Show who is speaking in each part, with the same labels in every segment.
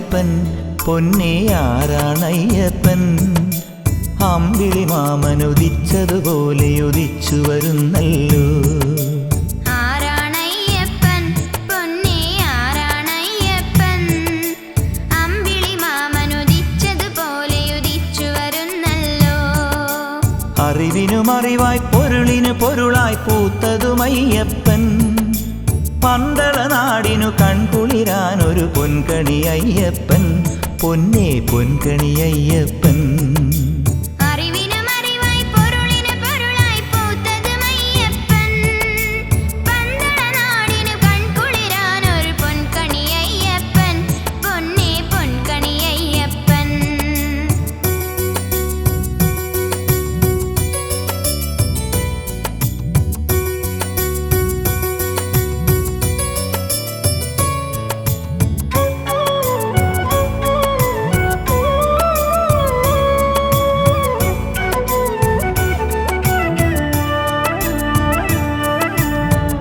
Speaker 1: ആരാണയ്യപ്പൻ പൊന്നേ ആരാണയ്യപ്പൻ അമ്പിളി മാമനുദിച്ചതുപോലെ ഉദിച്ചു വരുന്നല്ലോ.
Speaker 2: ആരാണയ്യപ്പൻ പൊന്നേ ആരാണയ്യപ്പൻ അമ്പിളി മാമനുദിച്ചതുപോലെ ഉദിച്ചു വരുന്നല്ലോ.
Speaker 1: അറിവിനും അറിവായി പൊരുളിനു പൊരുളായി പൂത്തതുമയ്യപ്പൻ പന്തള നാടിനു കൺകുളിരാൻ ഒരു പൊൻകണി അയ്യപ്പൻ പൊന്നേ പൊൻകണി അയ്യപ്പൻ.
Speaker 2: അറിവിനും അറിവായി പൊരുളിനു പൊരുളായി പൂത്തതുമയ്യപ്പൻ പന്തള നാടിനു കൺകുളിരാൻ ഒരു പൊൻകണി അയ്യപ്പൻ പൊന്നേ പൊൻകണി അയ്യപ്പൻ.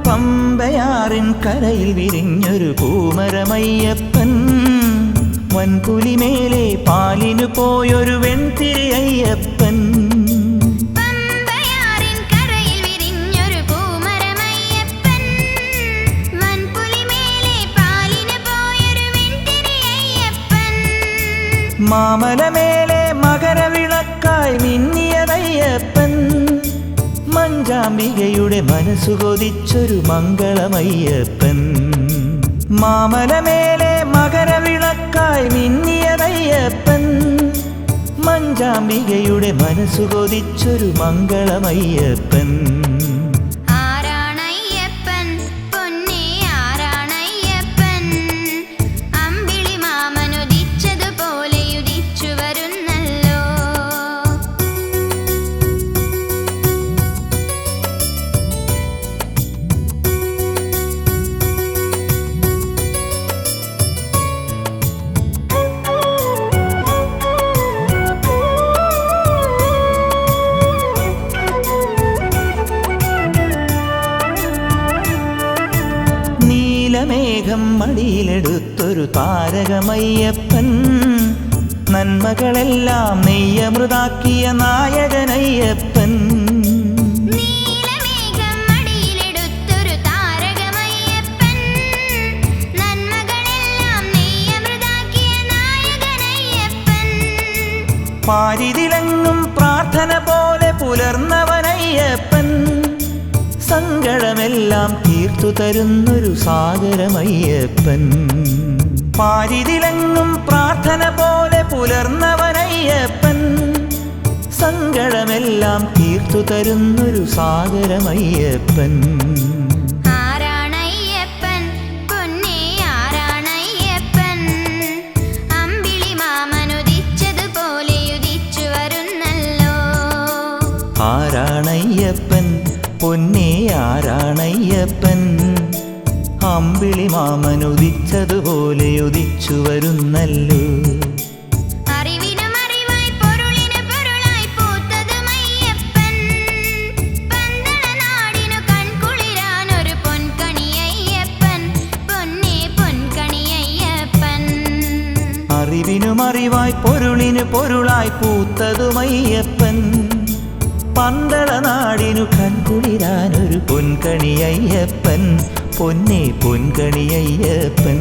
Speaker 1: പമ്പയാറിൻ കരയിൽ വിരിഞ്ഞൊരു പൂമരമയ്യപ്പൻ വൻപുലിമേലെ പാലിനു പോയൊരു വെൺതിരി അയ്യപ്പൻ.
Speaker 2: പമ്പയാറിൻ കരയിൽ വിരിഞ്ഞൊരു പൂമരമയ്യപ്പൻ വൻപുലിമേലെ പാലിനു പോയൊരു വെൺതിരി അയ്യപ്പൻ.
Speaker 1: മാമലമേലെ മകരവിളക്കായി മിന്നിയതയ്യപ്പൻ മഞ്ചാംബികയുടെ മനസ്സു കൊതിച്ചൊരു മംഗളമയ്യപ്പൻ. മാമലമേലെ മകരവിളക്കായി മിന്നിയതയ്യപ്പൻ മഞ്ചാംബികയുടെ മനസ്സു കൊതിച്ചൊരു മംഗളമയ്യപ്പൻ.
Speaker 2: ആരാണയ്യപ്പൻ പൊന്നേ ആരാണയ്യപ്പൻ അമ്പിളി മാമനുദിച്ചതുപോലെ ഉദിച്ചു വരുന്നല്ലോ.
Speaker 1: നീലമേഘം മടിയിലെടുത്തൊരു താരകമയ്യപ്പൻ നന്മകളെല്ലാം നെയ്യമൃതാക്കിയ നായകനയ്യപ്പൻ.
Speaker 2: നീലമേഘം മടിയിലെടുത്തൊരു താരകമയ്യപ്പൻ നന്മകളെല്ലാം നെയ്യമൃതാക്കിയ നായകനയ്യപ്പൻ.
Speaker 1: പാരിതിലെങ്ങും പ്രാർത്ഥന പോലെ പുലർന്നവനയ്യപ്പൻ സങ്കടമെല്ലാം തീർത്തു തരുന്നൊരു സാഗരമയ്യപ്പൻ. പാരിതിലെങ്ങും പ്രാർത്ഥന പോലെ പുലർന്നവനയ്യപ്പൻ സങ്കടമെല്ലാം തീർത്തു തരുന്നൊരു സാഗരമയ്യപ്പൻ.
Speaker 2: ആരാണയ്യപ്പൻ പൊന്നേ ആരാണയ്യപ്പൻ അമ്പിളി മാമനുദിച്ചതുപോലെ ഉദിച്ചു വരുന്നല്ലോ.
Speaker 1: ആരാണയ്യപ്പൻ പൊന്നേ ആരാണയ്യപ്പൻ അമ്പിളി മാമനുദിച്ചതുപോലെ ഉദിച്ചു വരുന്നല്ലോ.
Speaker 2: അറിവിനും അറിവായി പൊരുളിനു പൊരുളായി പൂത്തതുമയ്യപ്പൻ പന്തള നാടിനു കൺകുളിരാൻ ഒരു പൊൻകണി അയ്യപ്പൻ പൊന്നേ പൊൻകണി അയ്യപ്പൻ.
Speaker 1: അറിവിനും അറിവായി പൊരുളിനു പൊരുളായി പൂത്തതുമയ്യപ്പൻ പന്തള നാടിനു കൺകുളിരാനൊരു പൊൻകണി അയ്യപ്പൻ പൊന്നേ പൊൻകണി അയ്യപ്പൻ.